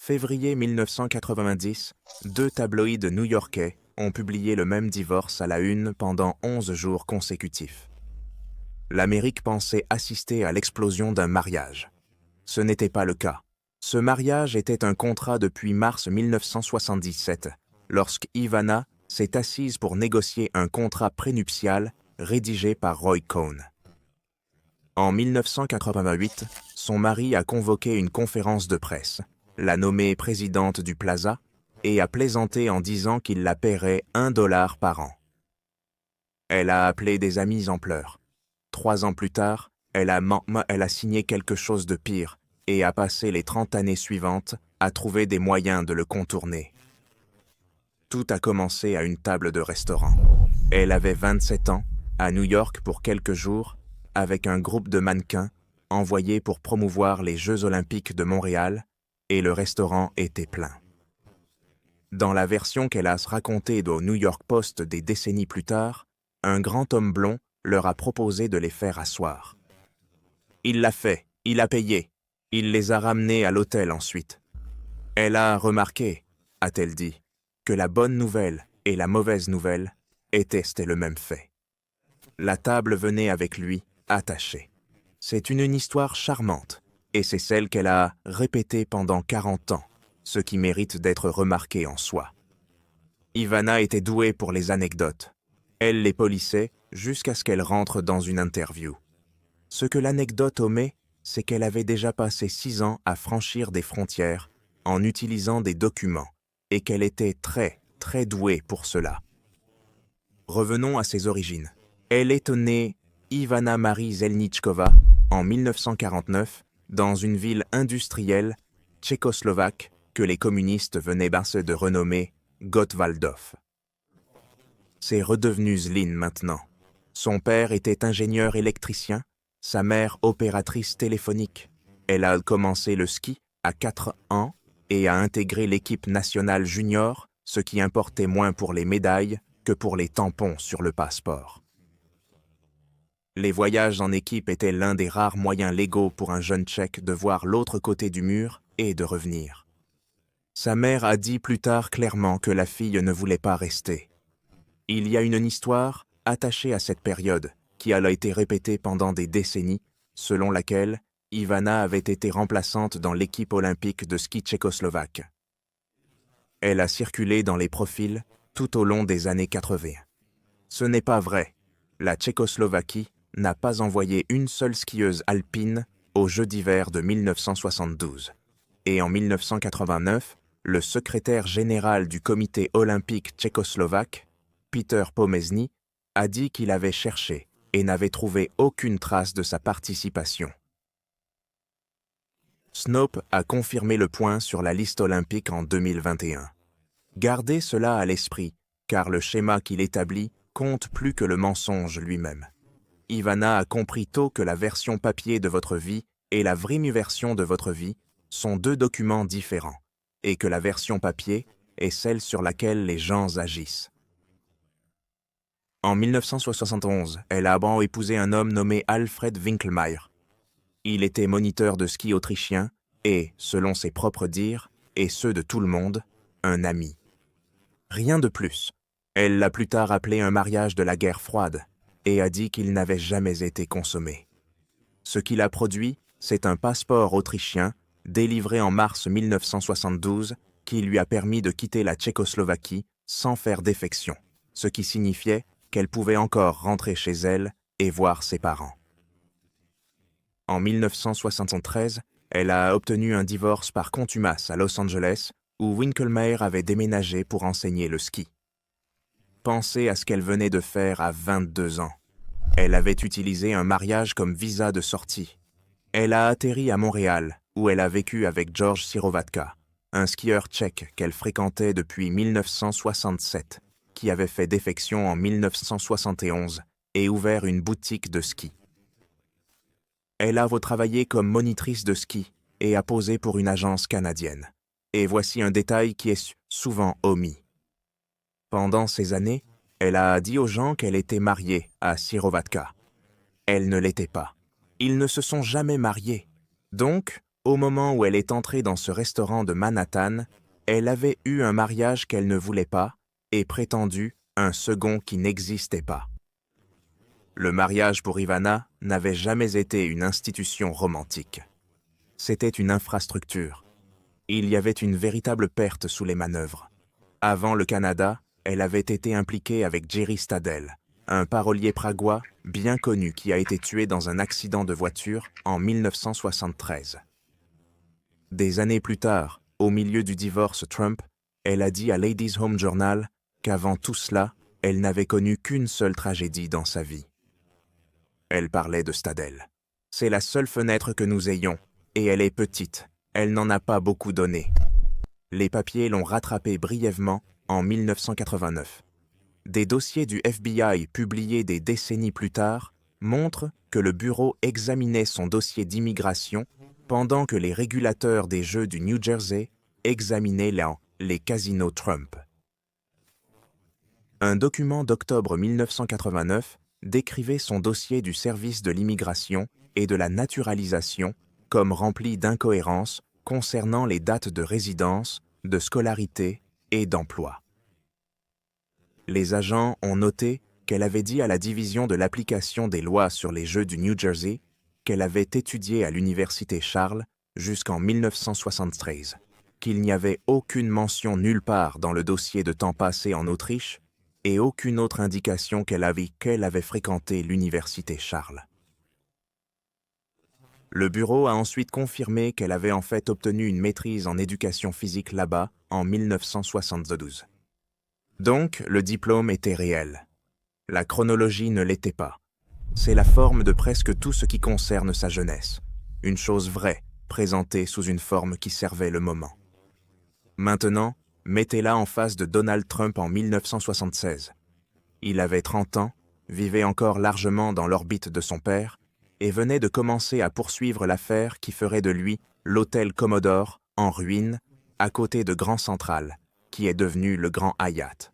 Février 1990, deux tabloïds new-yorkais ont publié le même divorce à la une pendant 11 jours consécutifs. L'Amérique pensait assister à l'explosion d'un mariage. Ce n'était pas le cas. Ce mariage était un contrat depuis mars 1977, lorsque Ivana s'est assise pour négocier un contrat prénuptial rédigé par Roy Cohn. En 1988, son mari a convoqué une conférence de presse, l'a nommée présidente du Plaza et a plaisanté en disant qu'il la paierait $1 par an. Elle a appelé des amis en pleurs. 3 ans plus tard, elle a signé quelque chose de pire et a passé les 30 années suivantes à trouver des moyens de le contourner. Tout a commencé à une table de restaurant. Elle avait 27 ans, à New York pour quelques jours, avec un groupe de mannequins envoyés pour promouvoir les Jeux olympiques de Montréal, et le restaurant était plein. Dans la version qu'elle a racontée au New York Post des décennies plus tard, un grand homme blond leur a proposé de les faire asseoir. Il l'a fait, il a payé, il les a ramenés à l'hôtel ensuite. Elle a remarqué, a-t-elle dit, que la bonne nouvelle et la mauvaise nouvelle c'était le même fait. La table venait avec lui, attachée. C'est une histoire charmante, et c'est celle qu'elle a répétée pendant 40 ans, ce qui mérite d'être remarqué en soi. Ivana était douée pour les anecdotes. Elle les polissait jusqu'à ce qu'elle rentre dans une interview. Ce que l'anecdote omet, c'est qu'elle avait déjà passé 6 ans à franchir des frontières en utilisant des documents, et qu'elle était très, très douée pour cela. Revenons à ses origines. Elle est née Ivana Marie Zelničková en 1949 dans une ville industrielle tchécoslovaque que les communistes venaient de renommer Gottwaldov. C'est redevenu Zlín maintenant. Son père était ingénieur électricien, sa mère opératrice téléphonique. Elle a commencé le ski à 4 ans et a intégré l'équipe nationale junior, ce qui importait moins pour les médailles que pour les tampons sur le passeport. Les voyages en équipe étaient l'un des rares moyens légaux pour un jeune Tchèque de voir l'autre côté du mur et de revenir. Sa mère a dit plus tard clairement que la fille ne voulait pas rester. Il y a une histoire attachée à cette période qui a été répétée pendant des décennies, selon laquelle Ivana avait été remplaçante dans l'équipe olympique de ski tchécoslovaque. Elle a circulé dans les profils tout au long des années 80. Ce n'est pas vrai. La Tchécoslovaquie n'a pas envoyé une seule skieuse alpine aux Jeux d'hiver de 1972. Et en 1989, le secrétaire général du comité olympique tchécoslovaque, Peter Pomezny, a dit qu'il avait cherché et n'avait trouvé aucune trace de sa participation. Snopes a confirmé le point sur la liste olympique en 2021. Gardez cela à l'esprit, car le schéma qu'il établit compte plus que le mensonge lui-même. Ivana a compris tôt que la version papier de votre vie et la vraie version de votre vie sont 2 documents différents, et que la version papier est celle sur laquelle les gens agissent. En 1971, elle a épousé un homme nommé Alfred Winkelmeier. Il était moniteur de ski autrichien et, selon ses propres dires, et ceux de tout le monde, un ami. Rien de plus. Elle l'a plus tard appelé un mariage de la guerre froide et a dit qu'il n'avait jamais été consommé. Ce qu'il a produit, c'est un passeport autrichien délivré en mars 1972 qui lui a permis de quitter la Tchécoslovaquie sans faire défection, ce qui signifiait qu'elle pouvait encore rentrer chez elle et voir ses parents. En 1973, elle a obtenu un divorce par contumace à Los Angeles, où Winkelmeier avait déménagé pour enseigner le ski. Pensez à ce qu'elle venait de faire à 22 ans. Elle avait utilisé un mariage comme visa de sortie. Elle a atterri à Montréal, où elle a vécu avec George Sirovatka, un skieur tchèque qu'elle fréquentait depuis 1967, qui avait fait défection en 1971 et ouvert une boutique de ski. Elle a travaillé comme monitrice de ski et a posé pour une agence canadienne. Et voici un détail qui est souvent omis. Pendant ces années, elle a dit aux gens qu'elle était mariée à Sirovatka. Elle ne l'était pas. Ils ne se sont jamais mariés. Donc, Au moment où elle est entrée dans ce restaurant de Manhattan, elle avait eu un mariage qu'elle ne voulait pas et prétendu un second qui n'existait pas. Le mariage pour Ivana n'avait jamais été une institution romantique. C'était une infrastructure. Il y avait une véritable perte sous les manœuvres. Avant le Canada, elle avait été impliquée avec Jerry Stadel, un parolier pragois bien connu qui a été tué dans un accident de voiture en 1973. Des années plus tard, au milieu du divorce Trump, elle a dit à Ladies' Home Journal qu'avant tout cela, elle n'avait connu qu'une seule tragédie dans sa vie. Elle parlait de Stadel. C'est la seule fenêtre que nous ayons, et elle est petite. Elle n'en a pas beaucoup donné. Les papiers l'ont rattrapée brièvement en 1989. Des dossiers du FBI publiés des décennies plus tard montrent que le bureau examinait son dossier d'immigration pendant que les régulateurs des jeux du New Jersey examinaient les casinos Trump. Un document d'octobre 1989 décrivait son dossier du service de l'immigration et de la naturalisation comme rempli d'incohérences concernant les dates de résidence, de scolarité et d'emploi. Les agents ont noté qu'elle avait dit à la division de l'application des lois sur les jeux du New Jersey qu'elle avait étudié à l'université Charles jusqu'en 1973, qu'il n'y avait aucune mention nulle part dans le dossier de temps passé en Autriche et aucune autre indication qu'elle avait fréquenté l'université Charles. Le bureau a ensuite confirmé qu'elle avait en fait obtenu une maîtrise en éducation physique là-bas en 1972. Donc, le diplôme était réel. La chronologie ne l'était pas. C'est la forme de presque tout ce qui concerne sa jeunesse. Une chose vraie, présentée sous une forme qui servait le moment. Maintenant, mettez-la en face de Donald Trump en 1976. Il avait 30 ans, vivait encore largement dans l'orbite de son père, et venait de commencer à poursuivre l'affaire qui ferait de lui l'hôtel Commodore, en ruine, à côté de Grand Central, qui est devenu le Grand Hyatt.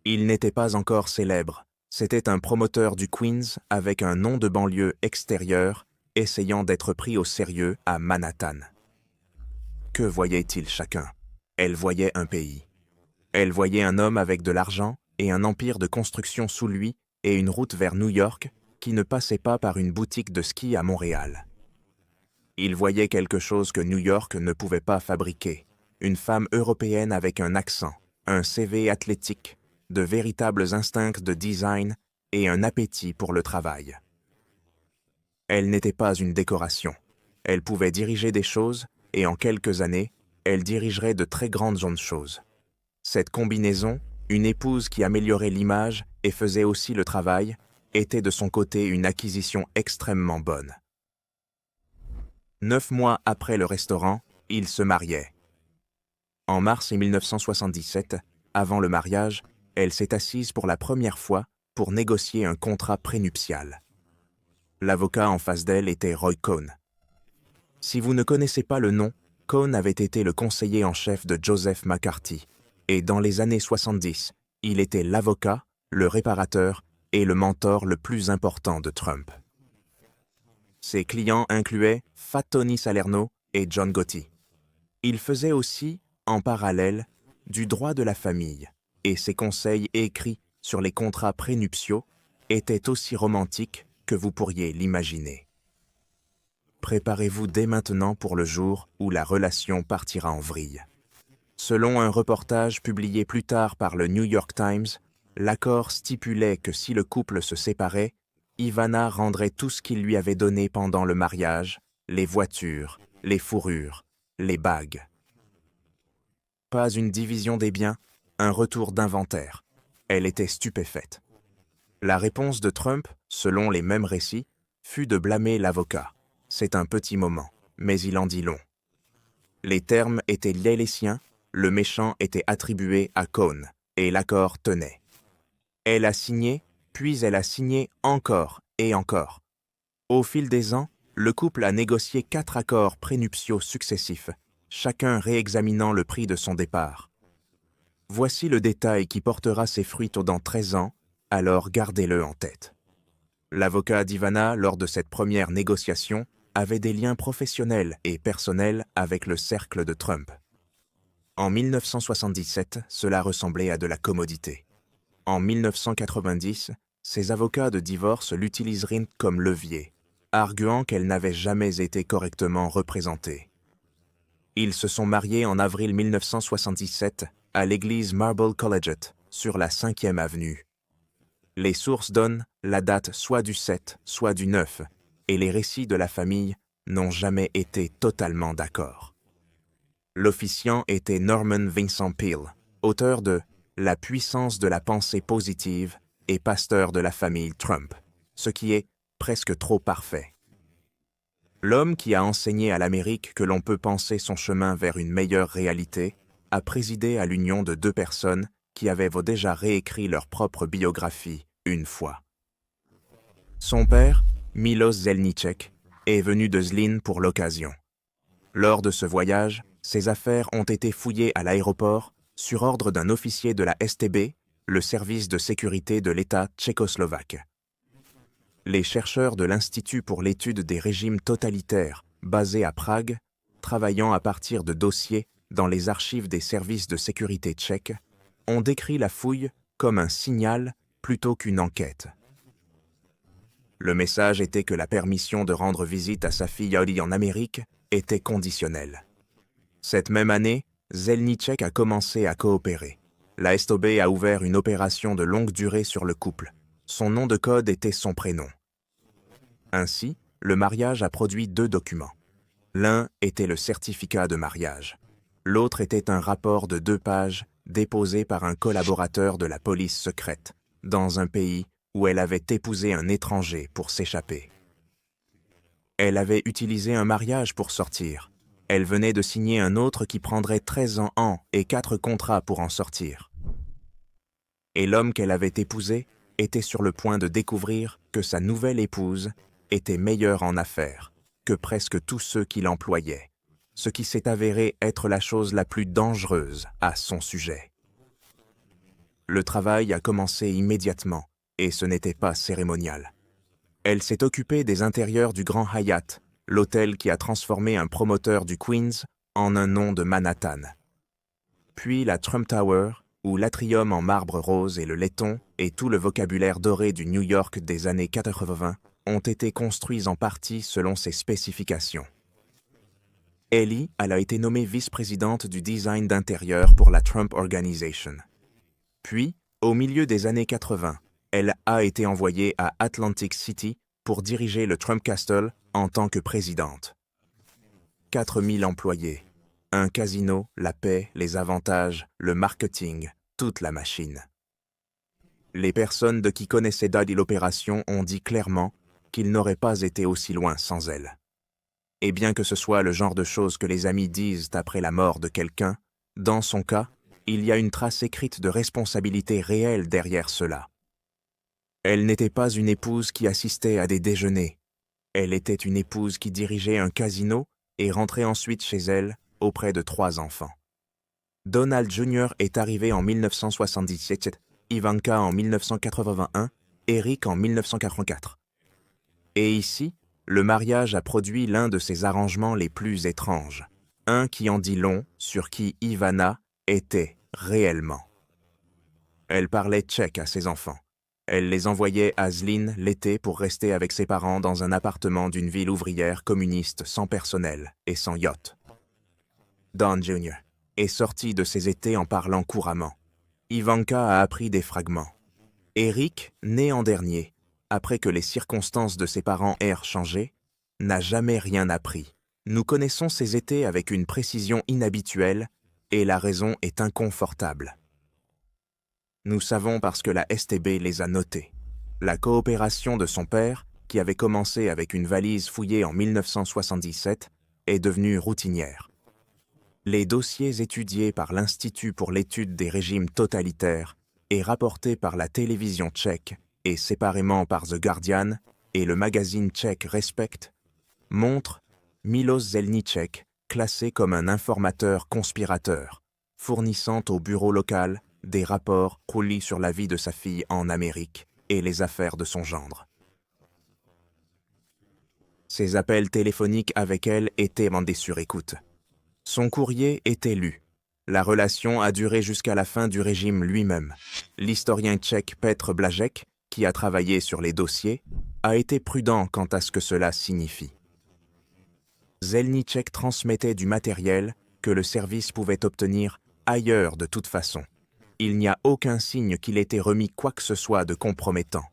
Il n'était pas encore célèbre, c'était un promoteur du Queens avec un nom de banlieue extérieure, essayant d'être pris au sérieux à Manhattan. Que voyait-il chacun? Elle voyait un pays. Elle voyait un homme avec de l'argent et un empire de construction sous lui et une route vers New York qui ne passait pas par une boutique de ski à Montréal. Il voyait quelque chose que New York ne pouvait pas fabriquer, une femme européenne avec un accent, un CV athlétique, de véritables instincts de design et un appétit pour le travail. Elle n'était pas une décoration. Elle pouvait diriger des choses et en quelques années, elle dirigerait de très grandes choses. Cette combinaison, une épouse qui améliorait l'image et faisait aussi le travail, était de son côté une acquisition extrêmement bonne. 9 mois après le restaurant, ils se mariaient. En mars 1977, avant le mariage, elle s'est assise pour la première fois pour négocier un contrat prénuptial. L'avocat en face d'elle était Roy Cohn. Si vous ne connaissez pas le nom, Cohn avait été le conseiller en chef de Joseph McCarthy, et dans les années 70, il était l'avocat, le réparateur et le mentor le plus important de Trump. Ses clients incluaient Fat Tony Salerno et John Gotti. Il faisait aussi, en parallèle, du droit de la famille, et ses conseils écrits sur les contrats prénuptiaux étaient aussi romantiques que vous pourriez l'imaginer. Préparez-vous dès maintenant pour le jour où la relation partira en vrille. Selon un reportage publié plus tard par le New York Times, l'accord stipulait que si le couple se séparait, Ivana rendrait tout ce qu'il lui avait donné pendant le mariage, les voitures, les fourrures, les bagues. Pas une division des biens, un retour d'inventaire. Elle était stupéfaite. La réponse de Trump, selon les mêmes récits, fut de blâmer l'avocat. C'est un petit moment, mais il en dit long. Les termes étaient les siens, le méchant était attribué à Cohn, et l'accord tenait. Elle a signé, puis elle a signé encore et encore. Au fil des ans, le couple a négocié 4 accords prénuptiaux successifs, chacun réexaminant le prix de son départ. Voici le détail qui portera ses fruits dans 13 ans, alors gardez-le en tête. L'avocat d'Ivana, lors de cette première négociation, avait des liens professionnels et personnels avec le cercle de Trump. En 1977, cela ressemblait à de la commodité. En 1990, ses avocats de divorce l'utiliseraient comme levier, arguant qu'elle n'avait jamais été correctement représentée. Ils se sont mariés en avril 1977 à l'église Marble Collegiate, sur la 5e avenue. Les sources donnent la date soit du 7, soit du 9, et les récits de la famille n'ont jamais été totalement d'accord. L'officiant était Norman Vincent Peale, auteur de « La puissance de la pensée positive » et pasteur de la famille Trump, ce qui est presque trop parfait. L'homme qui a enseigné à l'Amérique que l'on peut penser son chemin vers une meilleure réalité a présidé à l'union de deux personnes qui avaient déjà réécrit leur propre biographie une fois. Son père, Milos Zelnicek, est venu de Zlín pour l'occasion. Lors de ce voyage, ses affaires ont été fouillées à l'aéroport sur ordre d'un officier de la STB, le service de sécurité de l'État tchécoslovaque. Les chercheurs de l'Institut pour l'étude des régimes totalitaires, basé à Prague, travaillant à partir de dossiers dans les archives des services de sécurité tchèques, ont décrit la fouille comme un signal plutôt qu'une enquête. Le message était que la permission de rendre visite à sa fille Holly en Amérique était conditionnelle. Cette même année, Zelnicek a commencé à coopérer. La STB a ouvert une opération de longue durée sur le couple. Son nom de code était son prénom. Ainsi, le mariage a produit 2 documents. L'un était le certificat de mariage. L'autre était un rapport de 2 pages déposé par un collaborateur de la police secrète, dans un pays où elle avait épousé un étranger pour s'échapper. Elle avait utilisé un mariage pour sortir. Elle venait de signer un autre qui prendrait 13 ans et 4 contrats pour en sortir. Et l'homme qu'elle avait épousé était sur le point de découvrir que sa nouvelle épouse était meilleure en affaires que presque tous ceux qui l'employaient, ce qui s'est avéré être la chose la plus dangereuse à son sujet. Le travail a commencé immédiatement, et ce n'était pas cérémonial. Elle s'est occupée des intérieurs du Grand Hyatt, l'hôtel qui a transformé un promoteur du Queens en un nom de Manhattan. Puis la Trump Tower, où l'atrium en marbre rose et le laiton et tout le vocabulaire doré du New York des années 80 ont été construits en partie selon ses spécifications. Ellie, elle a été nommée vice-présidente du design d'intérieur pour la Trump Organization. Puis, au milieu des années 80, elle a été envoyée à Atlantic City pour diriger le Trump Castle en tant que présidente. 4000 employés, un casino, la paix, les avantages, le marketing, toute la machine. Les personnes de qui connaissaient Daddy l'opération ont dit clairement qu'il n'aurait pas été aussi loin sans elle. Et bien que ce soit le genre de choses que les amis disent après la mort de quelqu'un, dans son cas, il y a une trace écrite de responsabilité réelle derrière cela. Elle n'était pas une épouse qui assistait à des déjeuners. Elle était une épouse qui dirigeait un casino et rentrait ensuite chez elle auprès de 3 enfants. Donald Jr. est arrivé en 1977, Ivanka en 1981, Eric en 1984. Et ici, le mariage a produit l'un de ses arrangements les plus étranges, un qui en dit long sur qui Ivana était réellement. Elle parlait tchèque à ses enfants. Elle les envoyait à Zlín l'été pour rester avec ses parents dans un appartement d'une ville ouvrière communiste sans personnel et sans yacht. Don Jr. est sorti de ses étés en parlant couramment. Ivanka a appris des fragments. Eric, né en dernier, après que les circonstances de ses parents aient changé, n'a jamais rien appris. Nous connaissons ses étés avec une précision inhabituelle et la raison est inconfortable. Nous savons parce que la STB les a notés. La coopération de son père, qui avait commencé avec une valise fouillée en 1977, est devenue routinière. Les dossiers étudiés par l'Institut pour l'étude des régimes totalitaires et rapportés par la télévision tchèque et séparément par The Guardian et le magazine tchèque Respect montrent Milos Zelnicek classé comme un informateur conspirateur, fournissant au bureau local des rapports roulis sur la vie de sa fille en Amérique et les affaires de son gendre. Ses appels téléphoniques avec elle étaient mandés sur écoute. Son courrier était lu. La relation a duré jusqu'à la fin du régime lui-même. L'historien tchèque Petr Blažek, qui a travaillé sur les dossiers, a été prudent quant à ce que cela signifie. Zelníček transmettait du matériel que le service pouvait obtenir ailleurs de toute façon. Il n'y a aucun signe qu'il ait été remis quoi que ce soit de compromettant.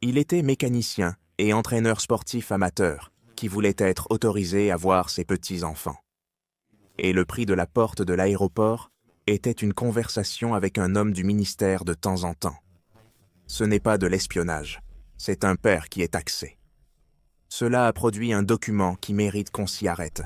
Il était mécanicien et entraîneur sportif amateur qui voulait être autorisé à voir ses petits-enfants. Et le prix de la porte de l'aéroport était une conversation avec un homme du ministère de temps en temps. Ce n'est pas de l'espionnage, c'est un père qui est taxé. Cela a produit un document qui mérite qu'on s'y arrête.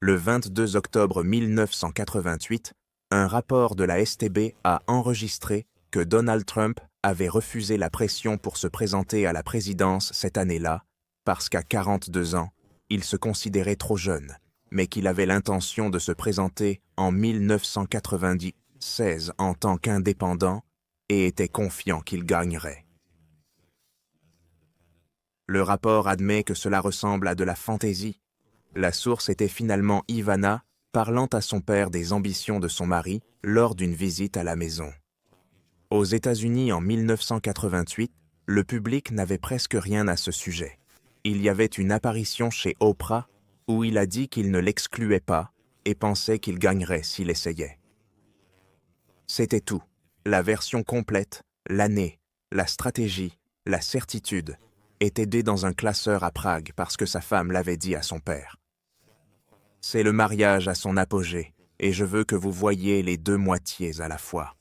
Le 22 octobre 1988, un rapport de la STB a enregistré que Donald Trump avait refusé la pression pour se présenter à la présidence cette année-là, parce qu'à 42 ans, il se considérait trop jeune, mais qu'il avait l'intention de se présenter en 1996 en tant qu'indépendant et était confiant qu'il gagnerait. Le rapport admet que cela ressemble à de la fantaisie. La source était finalement Ivana, parlant à son père des ambitions de son mari lors d'une visite à la maison. Aux États-Unis en 1988, le public n'avait presque rien à ce sujet. Il y avait une apparition chez Oprah où il a dit qu'il ne l'excluait pas et pensait qu'il gagnerait s'il essayait. C'était tout. La version complète, l'année, la stratégie, la certitude, était dée dans un classeur à Prague parce que sa femme l'avait dit à son père. C'est le mariage à son apogée, et je veux que vous voyiez les deux moitiés à la fois.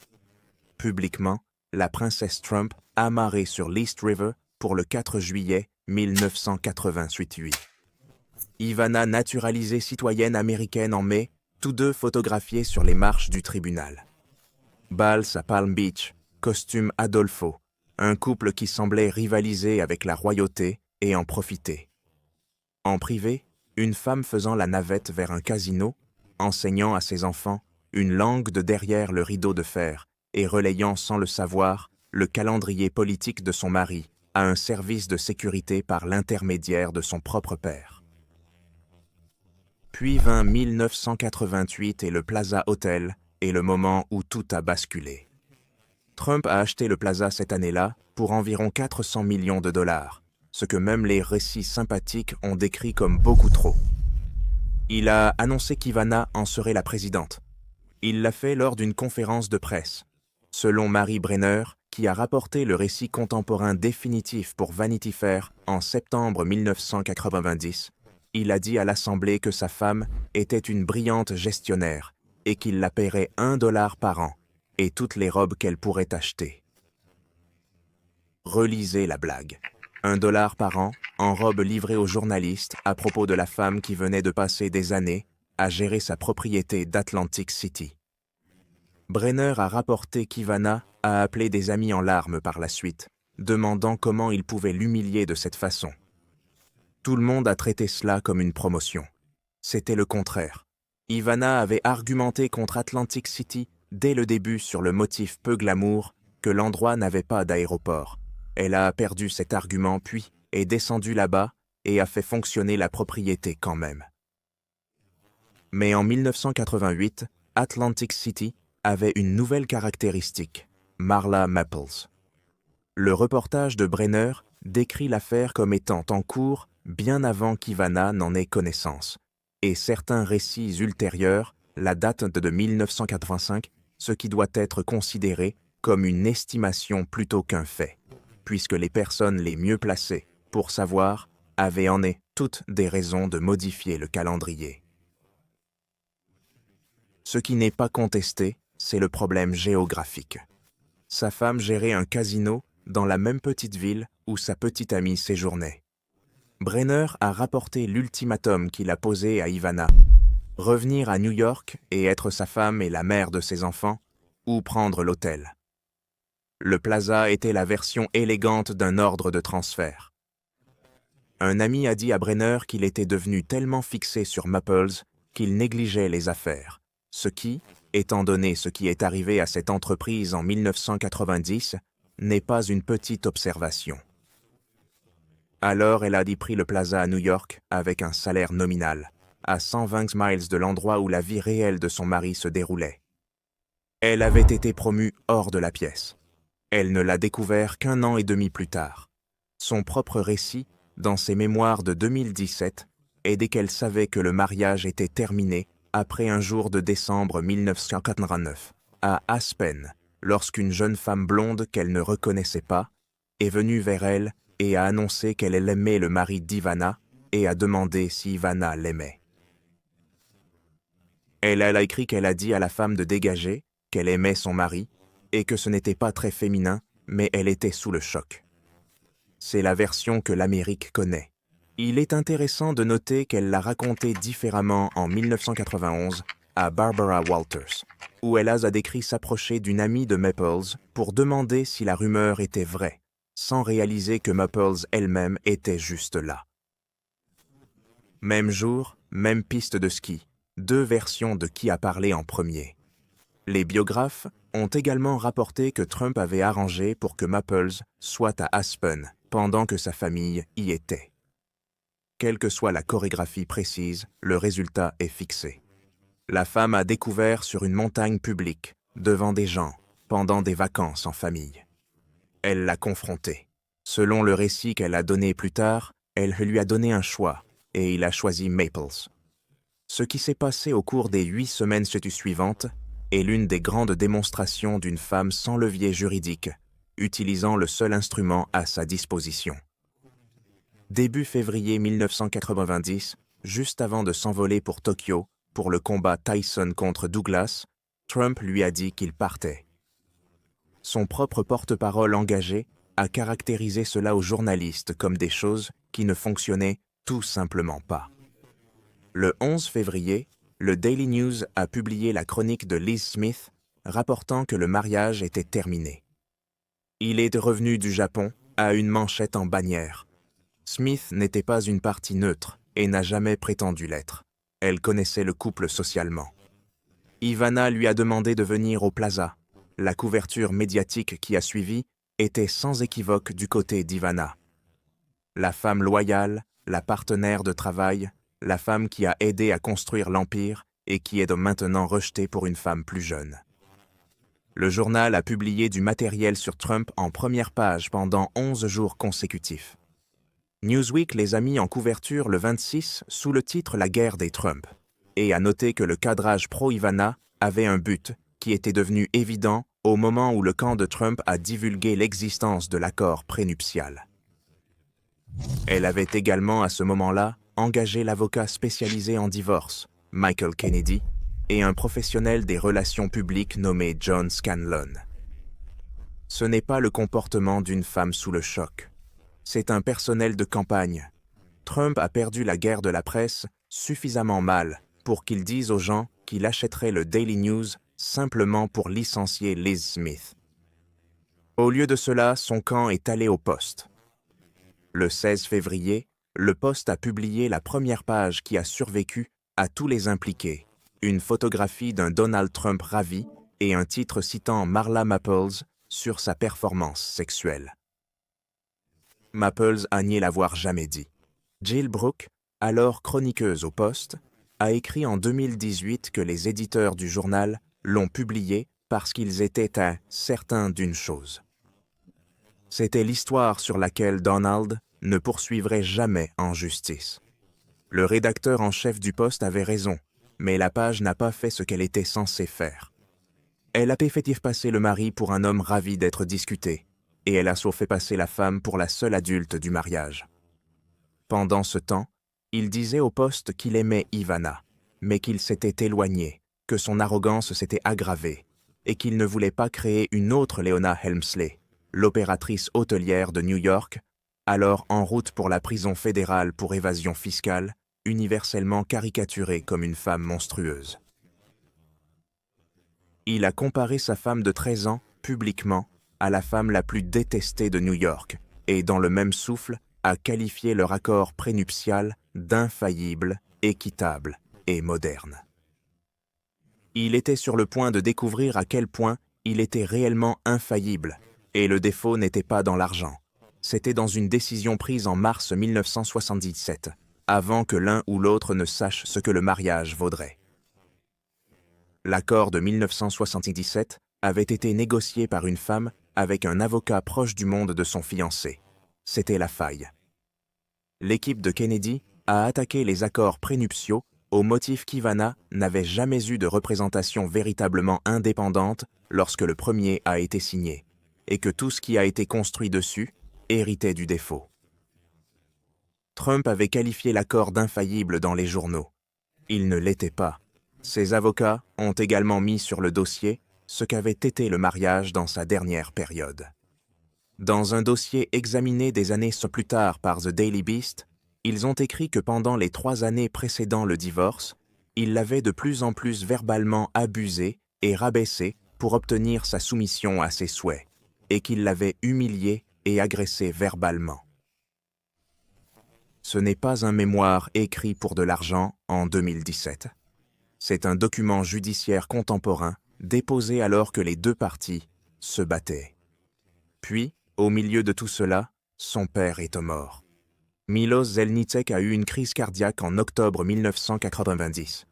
Publiquement, la princesse Trump amarrée sur l'East River pour le 4 juillet 1988. Ivana naturalisée citoyenne américaine en mai, tous deux photographiés sur les marches du tribunal. Bals à Palm Beach, costume Adolfo, un couple qui semblait rivaliser avec la royauté et en profiter. En privé, une femme faisant la navette vers un casino, enseignant à ses enfants une langue de derrière le rideau de fer et relayant sans le savoir le calendrier politique de son mari à un service de sécurité par l'intermédiaire de son propre père. Puis vint 1988 et le Plaza Hotel est le moment où tout a basculé. Trump a acheté le Plaza cette année-là pour environ 400 millions de dollars, ce que même les récits sympathiques ont décrit comme beaucoup trop. Il a annoncé qu'Ivana en serait la présidente. Il l'a fait lors d'une conférence de presse. Selon Mary Brenner, qui a rapporté le récit contemporain définitif pour Vanity Fair en septembre 1990, il a dit à l'Assemblée que sa femme était une brillante gestionnaire et qu'il la paierait $1 par an et toutes les robes qu'elle pourrait acheter. Relisez la blague. $1 par an en robe livrée aux journalistes à propos de la femme qui venait de passer des années à gérer sa propriété d'Atlantic City. Brenner a rapporté qu'Ivana a appelé des amis en larmes par la suite, demandant comment il pouvait l'humilier de cette façon. Tout le monde a traité cela comme une promotion. C'était le contraire. Ivana avait argumenté contre Atlantic City dès le début sur le motif peu glamour que l'endroit n'avait pas d'aéroport. Elle a perdu cet argument puis est descendue là-bas et a fait fonctionner la propriété quand même. Mais en 1988, Atlantic City avait une nouvelle caractéristique, Marla Maples. Le reportage de Brenner décrit l'affaire comme étant en cours bien avant qu'Ivana n'en ait connaissance, et certains récits ultérieurs la datent de 1985, ce qui doit être considéré comme une estimation plutôt qu'un fait, puisque les personnes les mieux placées pour savoir avaient en toutes des raisons de modifier le calendrier. Ce qui n'est pas contesté, c'est le problème géographique. Sa femme gérait un casino dans la même petite ville où sa petite amie séjournait. Brenner a rapporté l'ultimatum qu'il a posé à Ivana. Revenir à New York et être sa femme et la mère de ses enfants, ou prendre l'hôtel. Le Plaza était la version élégante d'un ordre de transfert. Un ami a dit à Brenner qu'il était devenu tellement fixé sur Maples qu'il négligeait les affaires, ce qui, étant donné ce qui est arrivé à cette entreprise en 1990, n'est pas une petite observation. Alors elle a pris le Plaza à New York avec un salaire nominal, à 120 miles de l'endroit où la vie réelle de son mari se déroulait. Elle avait été promue hors de la pièce. Elle ne l'a découvert qu'1 an et demi plus tard. Son propre récit, dans ses mémoires de 2017, est dès qu'elle savait que le mariage était terminé après un jour de décembre 1989, à Aspen, lorsqu'une jeune femme blonde qu'elle ne reconnaissait pas est venue vers elle et a annoncé qu'elle aimait le mari d'Ivana et a demandé si Ivana l'aimait. Elle a écrit qu'elle a dit à la femme de dégager, qu'elle aimait son mari et que ce n'était pas très féminin, mais elle était sous le choc. C'est la version que l'Amérique connaît. Il est intéressant de noter qu'elle l'a raconté différemment en 1991 à Barbara Walters, où elle a décrit s'approcher d'une amie de Maples pour demander si la rumeur était vraie, sans réaliser que Maples elle-même était juste là. Même jour, même piste de ski, 2 versions de qui a parlé en premier. Les biographes ont également rapporté que Trump avait arrangé pour que Maples soit à Aspen pendant que sa famille y était. Quelle que soit la chorégraphie précise, le résultat est fixé. La femme a découvert sur une montagne publique, devant des gens, pendant des vacances en famille. Elle l'a confronté. Selon le récit qu'elle a donné plus tard, elle lui a donné un choix, et il a choisi Maples. Ce qui s'est passé au cours des 8 semaines suivantes est l'une des grandes démonstrations d'une femme sans levier juridique, utilisant le seul instrument à sa disposition. Début février 1990, juste avant de s'envoler pour Tokyo, pour le combat Tyson contre Douglas, Trump lui a dit qu'il partait. Son propre porte-parole engagé a caractérisé cela aux journalistes comme des choses qui ne fonctionnaient tout simplement pas. Le 11 février, le Daily News a publié la chronique de Liz Smith rapportant que le mariage était terminé. Il est revenu du Japon à une manchette en bannière. Smith n'était pas une partie neutre et n'a jamais prétendu l'être. Elle connaissait le couple socialement. Ivana lui a demandé de venir au Plaza. La couverture médiatique qui a suivi était sans équivoque du côté d'Ivana. La femme loyale, la partenaire de travail, la femme qui a aidé à construire l'Empire et qui est maintenant rejetée pour une femme plus jeune. Le journal a publié du matériel sur Trump en première page pendant 11 jours consécutifs. Newsweek les a mis en couverture le 26 sous le titre « La guerre des Trump » et a noté que le cadrage pro-Ivana avait un but qui était devenu évident au moment où le camp de Trump a divulgué l'existence de l'accord prénuptial. Elle avait également à ce moment-là engagé l'avocat spécialisé en divorce, Michael Kennedy, et un professionnel des relations publiques nommé John Scanlon. Ce n'est pas le comportement d'une femme sous le choc. C'est un personnel de campagne. Trump a perdu la guerre de la presse suffisamment mal pour qu'il dise aux gens qu'il achèterait le Daily News simplement pour licencier Liz Smith. Au lieu de cela, son camp est allé au Poste. Le 16 février, le Poste a publié la première page qui a survécu à tous les impliqués, une photographie d'un Donald Trump ravi et un titre citant Marla Maples sur sa performance sexuelle. Maples a nié l'avoir jamais dit. Jill Brooke, alors chroniqueuse au Poste, a écrit en 2018 que les éditeurs du journal l'ont publié parce qu'ils étaient certains d'une chose. C'était l'histoire sur laquelle Donald ne poursuivrait jamais en justice. Le rédacteur en chef du Poste avait raison, mais la page n'a pas fait ce qu'elle était censée faire. Elle a fait passer le mari pour un homme ravi d'être discuté, et elle a fait passer la femme pour la seule adulte du mariage. Pendant ce temps, il disait au Poste qu'il aimait Ivana, mais qu'il s'était éloigné, que son arrogance s'était aggravée, et qu'il ne voulait pas créer une autre Leona Helmsley, l'opératrice hôtelière de New York, alors en route pour la prison fédérale pour évasion fiscale, universellement caricaturée comme une femme monstrueuse. Il a comparé sa femme de 13 ans, publiquement, à la femme la plus détestée de New York, et dans le même souffle, a qualifié leur accord prénuptial d'infaillible, équitable et moderne. Il était sur le point de découvrir à quel point il était réellement infaillible, et le défaut n'était pas dans l'argent. C'était dans une décision prise en mars 1977, avant que l'un ou l'autre ne sache ce que le mariage vaudrait. L'accord de 1977 avait été négocié par une femme avec un avocat proche du monde de son fiancé. C'était la faille. L'équipe de Kennedy a attaqué les accords prénuptiaux au motif qu'Ivana n'avait jamais eu de représentation véritablement indépendante lorsque le premier a été signé, et que tout ce qui a été construit dessus héritait du défaut. Trump avait qualifié l'accord d'infaillible dans les journaux. Il ne l'était pas. Ses avocats ont également mis sur le dossier ce qu'avait été le mariage dans sa dernière période. Dans un dossier examiné des années plus tard par The Daily Beast, ils ont écrit que pendant les 3 années précédant le divorce, il l'avait de plus en plus verbalement abusée et rabaissée pour obtenir sa soumission à ses souhaits, et qu'il l'avait humiliée et agressée verbalement. Ce n'est pas un mémoire écrit pour de l'argent en 2017. C'est un document judiciaire contemporain déposé alors que les deux parties se battaient. Puis, au milieu de tout cela, son père est mort. Milos Zelnicek a eu une crise cardiaque en octobre 1990.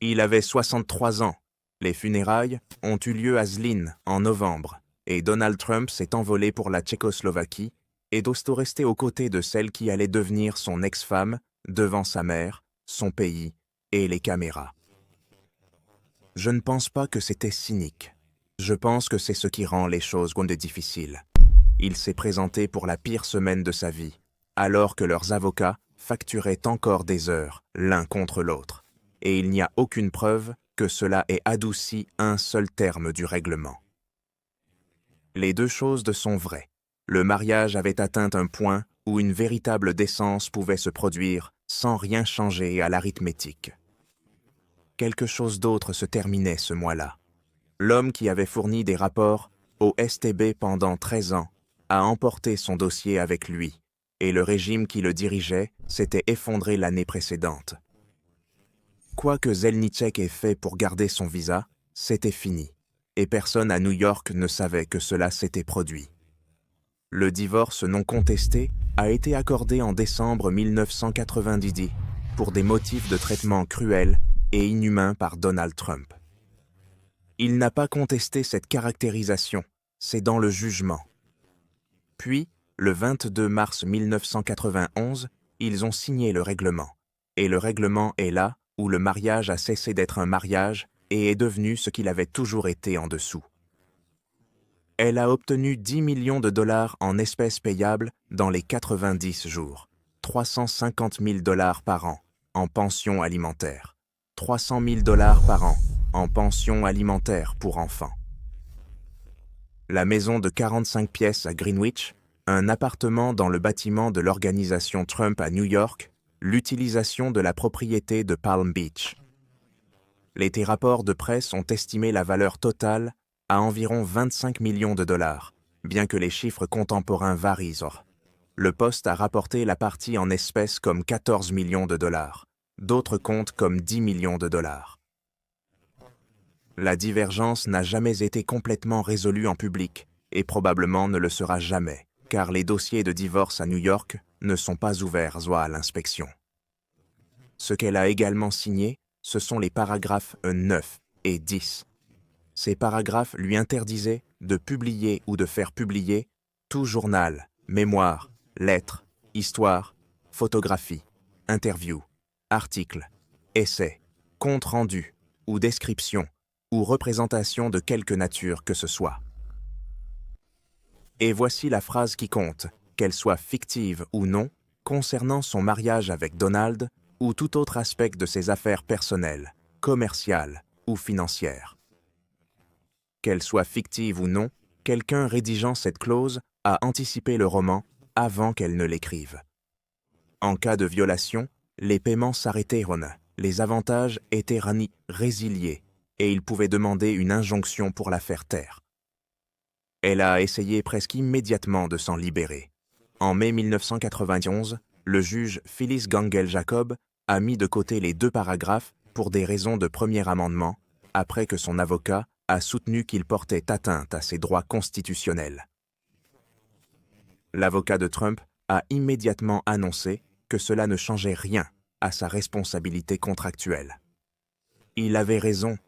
Il avait 63 ans. Les funérailles ont eu lieu à Zlín en novembre, et Donald Trump s'est envolé pour la Tchécoslovaquie et doit rester aux côtés de celle qui allait devenir son ex-femme, devant sa mère, son pays et les caméras. Je ne pense pas que c'était cynique. Je pense que c'est ce qui rend les choses difficiles. Il s'est présenté pour la pire semaine de sa vie, alors que leurs avocats facturaient encore des heures l'un contre l'autre, et il n'y a aucune preuve que cela ait adouci un seul terme du règlement. Les deux choses sont vraies. Le mariage avait atteint un point où une véritable décence pouvait se produire sans rien changer à l'arithmétique. Quelque chose d'autre se terminait ce mois-là. L'homme qui avait fourni des rapports au STB pendant 13 ans a emporté son dossier avec lui, et le régime qui le dirigeait s'était effondré l'année précédente. Quoi que Zelnicek ait fait pour garder son visa, c'était fini, et personne à New York ne savait que cela s'était produit. Le divorce non contesté a été accordé en décembre 1990 pour des motifs de traitement cruels et inhumain par Donald Trump. Il n'a pas contesté cette caractérisation, c'est dans le jugement. Puis, le 22 mars 1991, ils ont signé le règlement. Et le règlement est là où le mariage a cessé d'être un mariage et est devenu ce qu'il avait toujours été en dessous. Elle a obtenu 10 millions de dollars en espèces payables dans les 90 jours, 350 000 dollars par an en pension alimentaire. 300 000 dollars par an en pension alimentaire pour enfants. La maison de 45 pièces à Greenwich, un appartement dans le bâtiment de l'organisation Trump à New York, l'utilisation de la propriété de Palm Beach. Les rapports de presse ont estimé la valeur totale à environ 25 millions de dollars, bien que les chiffres contemporains varient. Le Post a rapporté la partie en espèces comme 14 millions de dollars. D'autres comptent comme 10 millions de dollars. La divergence n'a jamais été complètement résolue en public et probablement ne le sera jamais, car les dossiers de divorce à New York ne sont pas ouverts à l'inspection. Ce qu'elle a également signé, ce sont les paragraphes 9 et 10. Ces paragraphes lui interdisaient de publier ou de faire publier tout journal, mémoire, lettre, histoire, photographie, interview, article, essai, compte rendu ou description ou représentation de quelque nature que ce soit. Et voici la phrase qui compte, qu'elle soit fictive ou non, concernant son mariage avec Donald ou tout autre aspect de ses affaires personnelles, commerciales ou financières. Qu'elle soit fictive ou non, quelqu'un rédigeant cette clause a anticipé le roman avant qu'elle ne l'écrive. En cas de violation, les paiements s'arrêtaient, les avantages étaient résiliés et il pouvait demander une injonction pour la faire taire. Elle a essayé presque immédiatement de s'en libérer. En mai 1991, le juge Phyllis Gangel-Jacob a mis de côté les 2 paragraphes pour des raisons de premier amendement, après que son avocat a soutenu qu'il portait atteinte à ses droits constitutionnels. L'avocat de Trump a immédiatement annoncé que cela ne changeait rien à sa responsabilité contractuelle. Il avait raison.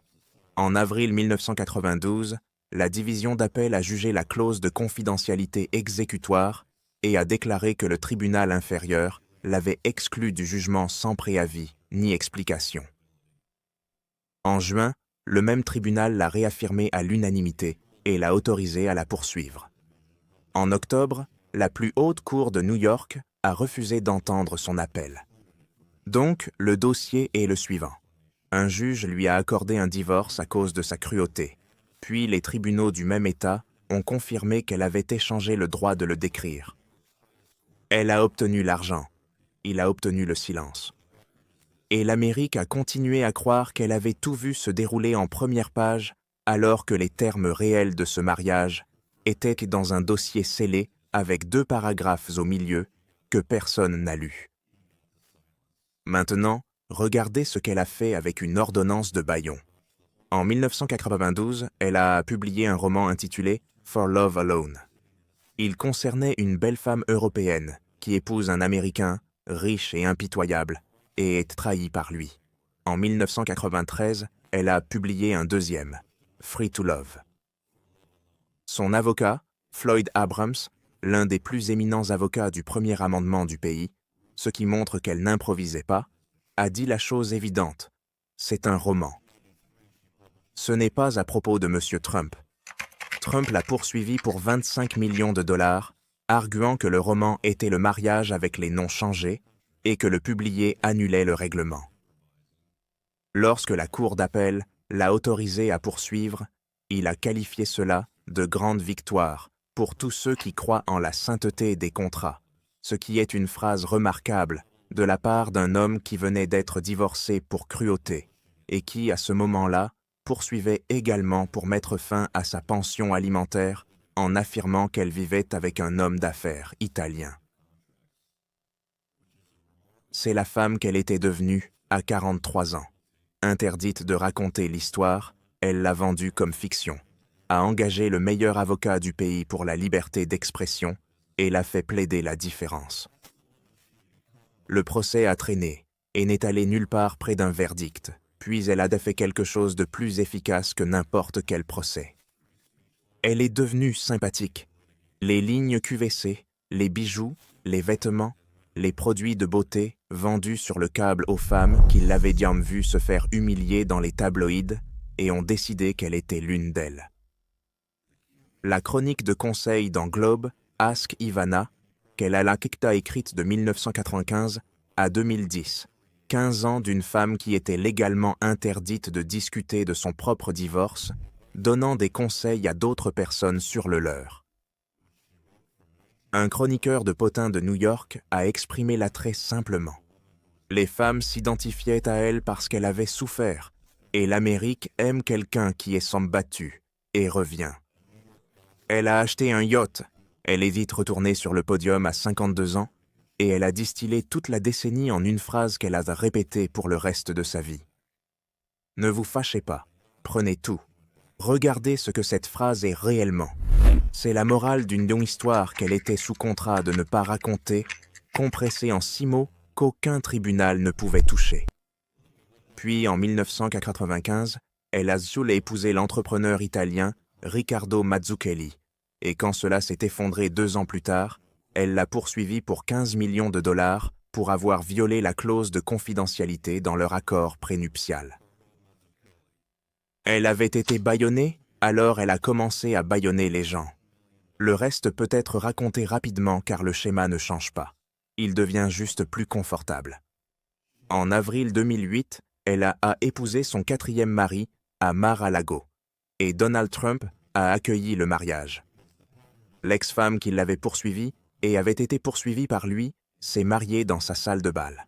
En avril 1992, la division d'appel a jugé la clause de confidentialité exécutoire et a déclaré que le tribunal inférieur l'avait exclu du jugement sans préavis ni explication. En juin, le même tribunal l'a réaffirmé à l'unanimité et l'a autorisé à la poursuivre. En octobre, la plus haute cour de New York a refusé d'entendre son appel. Donc, le dossier est le suivant. Un juge lui a accordé un divorce à cause de sa cruauté. Puis les tribunaux du même État ont confirmé qu'elle avait échangé le droit de le décrire. Elle a obtenu l'argent. Il a obtenu le silence. Et l'Amérique a continué à croire qu'elle avait tout vu se dérouler en première page alors que les termes réels de ce mariage étaient dans un dossier scellé avec 2 paragraphes au milieu que personne n'a lus. Maintenant, regardez ce qu'elle a fait avec une ordonnance de bâillon. En 1992, elle a publié un roman intitulé « For Love Alone ». Il concernait une belle femme européenne qui épouse un Américain riche et impitoyable et est trahie par lui. En 1993, elle a publié un deuxième, « Free to Love ». Son avocat, Floyd Abrams, l'un des plus éminents avocats du premier amendement du pays, ce qui montre qu'elle n'improvisait pas, a dit la chose évidente, c'est un roman. Ce n'est pas à propos de M. Trump. Trump l'a poursuivi pour 25 millions de dollars, arguant que le roman était le mariage avec les noms changés et que le publier annulait le règlement. Lorsque la Cour d'appel l'a autorisé à poursuivre, il a qualifié cela de grande victoire pour tous ceux qui croient en la sainteté des contrats, ce qui est une phrase remarquable de la part d'un homme qui venait d'être divorcé pour cruauté et qui, à ce moment-là, poursuivait également pour mettre fin à sa pension alimentaire en affirmant qu'elle vivait avec un homme d'affaires italien. C'est la femme qu'elle était devenue à 43 ans. Interdite de raconter l'histoire, elle l'a vendue comme fiction, a engagé le meilleur avocat du pays pour la liberté d'expression et l'a fait plaider la différence. Le procès a traîné et n'est allé nulle part près d'un verdict, puis elle a fait quelque chose de plus efficace que n'importe quel procès. Elle est devenue sympathique. Les lignes QVC, les bijoux, les vêtements, les produits de beauté vendus sur le câble aux femmes qui l'avaient bien vue se faire humilier dans les tabloïds et ont décidé qu'elle était l'une d'elles. La chronique de conseil dans Globe, Ask Ivana, qu'elle a écrite de 1995 à 2010, 15 ans d'une femme qui était légalement interdite de discuter de son propre divorce, donnant des conseils à d'autres personnes sur le leur. Un chroniqueur de potins de New York a exprimé l'attrait simplement. Les femmes s'identifiaient à elle parce qu'elle avait souffert, et l'Amérique aime quelqu'un qui est sans battu et revient. Elle a acheté un yacht, elle est vite retournée sur le podium à 52 ans, et elle a distillé toute la décennie en une phrase qu'elle a répétée pour le reste de sa vie. Ne vous fâchez pas, prenez tout. Regardez ce que cette phrase est réellement. C'est la morale d'une longue histoire qu'elle était sous contrat de ne pas raconter, compressée en 6 mots qu'aucun tribunal ne pouvait toucher. Puis, en 1995, elle a épousé l'entrepreneur italien Riccardo Mazzucchelli, et quand cela s'est effondré 2 ans plus tard, elle l'a poursuivi pour 15 millions de dollars pour avoir violé la clause de confidentialité dans leur accord prénuptial. Elle avait été bâillonnée, alors elle a commencé à bâillonner les gens. Le reste peut être raconté rapidement car le schéma ne change pas. Il devient juste plus confortable. En avril 2008, elle a épousé son 4e mari à Mar-a-Lago et Donald Trump a accueilli le mariage. L'ex-femme qui l'avait poursuivi et avait été poursuivie par lui s'est mariée dans sa salle de bal.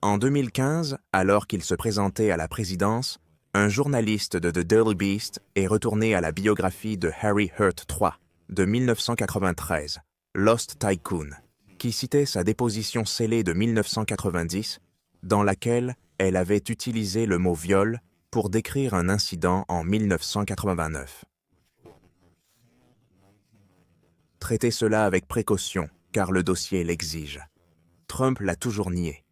En 2015, alors qu'il se présentait à la présidence, un journaliste de The Daily Beast est retourné à la biographie de Harry Hurt III de 1993, Lost Tycoon, qui citait sa déposition scellée de 1990, dans laquelle elle avait utilisé le mot viol pour décrire un incident en 1989. Traitez cela avec précaution, car le dossier l'exige. Trump l'a toujours nié.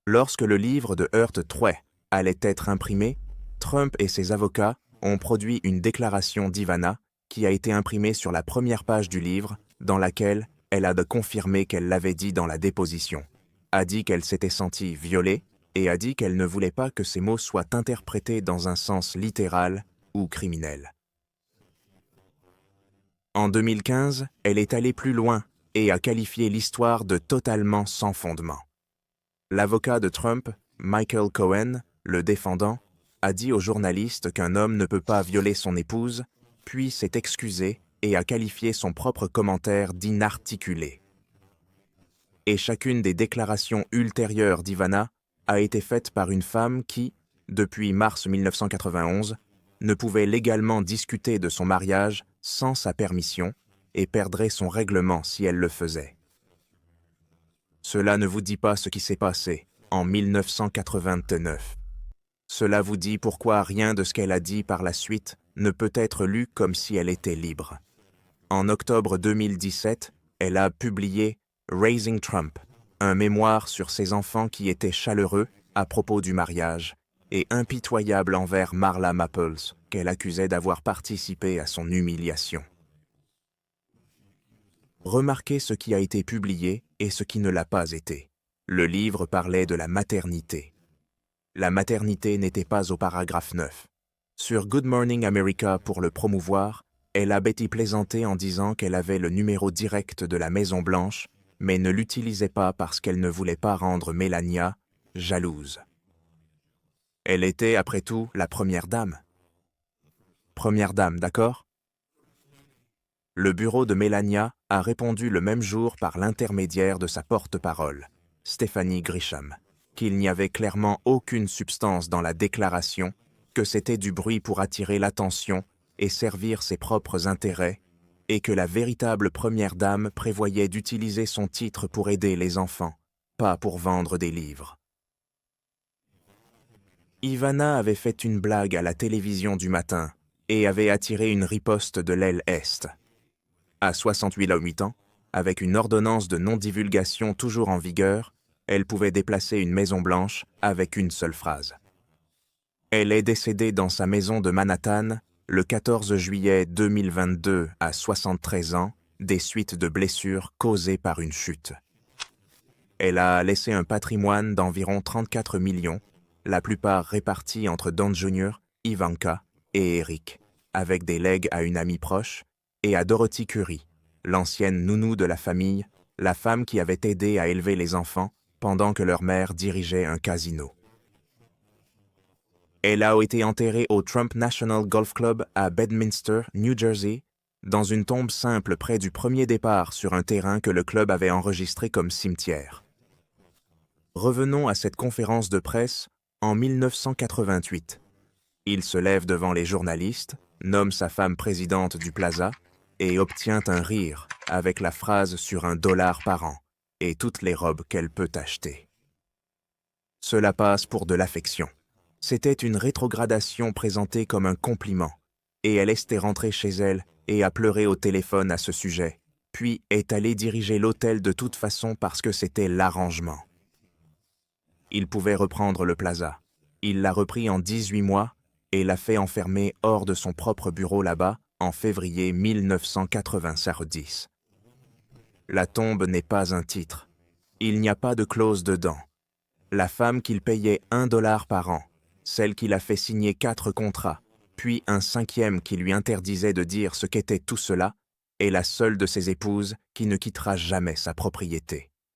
Lorsque le livre de Hearst 3 allait être imprimé, Trump et ses avocats ont produit une déclaration d'Ivana qui a été imprimée sur la première page du livre, dans laquelle elle a confirmé qu'elle l'avait dit dans la déposition, a dit qu'elle s'était sentie violée et a dit qu'elle ne voulait pas que ces mots soient interprétés dans un sens littéral ou criminel. En 2015, elle est allée plus loin et a qualifié l'histoire de totalement sans fondement. L'avocat de Trump, Michael Cohen, le défendant, a dit aux journalistes qu'un homme ne peut pas violer son épouse, puis s'est excusé et a qualifié son propre commentaire d'inarticulé. Et chacune des déclarations ultérieures d'Ivana a été faite par une femme qui, depuis mars 1991, ne pouvait légalement discuter de son mariage sans sa permission et perdrait son règlement si elle le faisait. Cela ne vous dit pas ce qui s'est passé en 1989. Cela vous dit pourquoi rien de ce qu'elle a dit par la suite ne peut être lu comme si elle était libre. En octobre 2017, elle a publié Raising Trump, un mémoire sur ses enfants qui étaient chaleureux à propos du mariage et impitoyable envers Marla Maples, qu'elle accusait d'avoir participé à son humiliation. Remarquez ce qui a été publié et ce qui ne l'a pas été. Le livre parlait de la maternité. La maternité n'était pas au paragraphe 9. Sur Good Morning America pour le promouvoir, elle a Betty plaisanté en disant qu'elle avait le numéro direct de la Maison-Blanche, mais ne l'utilisait pas parce qu'elle ne voulait pas rendre Melania jalouse. Elle était, après tout, la première dame. Première dame, d'accord? Le bureau de Melania a répondu le même jour par l'intermédiaire de sa porte-parole, Stephanie Grisham, qu'il n'y avait clairement aucune substance dans la déclaration, que c'était du bruit pour attirer l'attention et servir ses propres intérêts, et que la véritable première dame prévoyait d'utiliser son titre pour aider les enfants, pas pour vendre des livres. Ivana avait fait une blague à la télévision du matin et avait attiré une riposte de l'aile Est. À 68 ans, avec une ordonnance de non-divulgation toujours en vigueur, elle pouvait déplacer une Maison-Blanche avec une seule phrase. Elle est décédée dans sa maison de Manhattan le 14 juillet 2022 à 73 ans des suites de blessures causées par une chute. Elle a laissé un patrimoine d'environ 34 millions, la plupart répartis entre Don Jr., Ivanka et Eric, avec des legs à une amie proche, et à Dorothy Curry, l'ancienne nounou de la famille, la femme qui avait aidé à élever les enfants pendant que leur mère dirigeait un casino. Elle a été enterrée au Trump National Golf Club à Bedminster, New Jersey, dans une tombe simple près du premier départ sur un terrain que le club avait enregistré comme cimetière. Revenons à cette conférence de presse en 1988. Il se lève devant les journalistes, nomme sa femme présidente du Plaza et obtient un rire avec la phrase sur $1 par an et toutes les robes qu'elle peut acheter. Cela passe pour de l'affection. C'était une rétrogradation présentée comme un compliment, et elle est rentrée chez elle et a pleuré au téléphone à ce sujet, puis est allée diriger l'hôtel de toute façon parce que c'était l'arrangement. Il pouvait reprendre le Plaza. Il l'a repris en 18 mois et l'a fait enfermer hors de son propre bureau là-bas en février 1990. La tombe n'est pas un titre. Il n'y a pas de clause dedans. La femme qu'il payait $1 par an, celle qu'il a fait signer 4 contrats, puis un 5e qui lui interdisait de dire ce qu'était tout cela, est la seule de ses épouses qui ne quittera jamais sa propriété.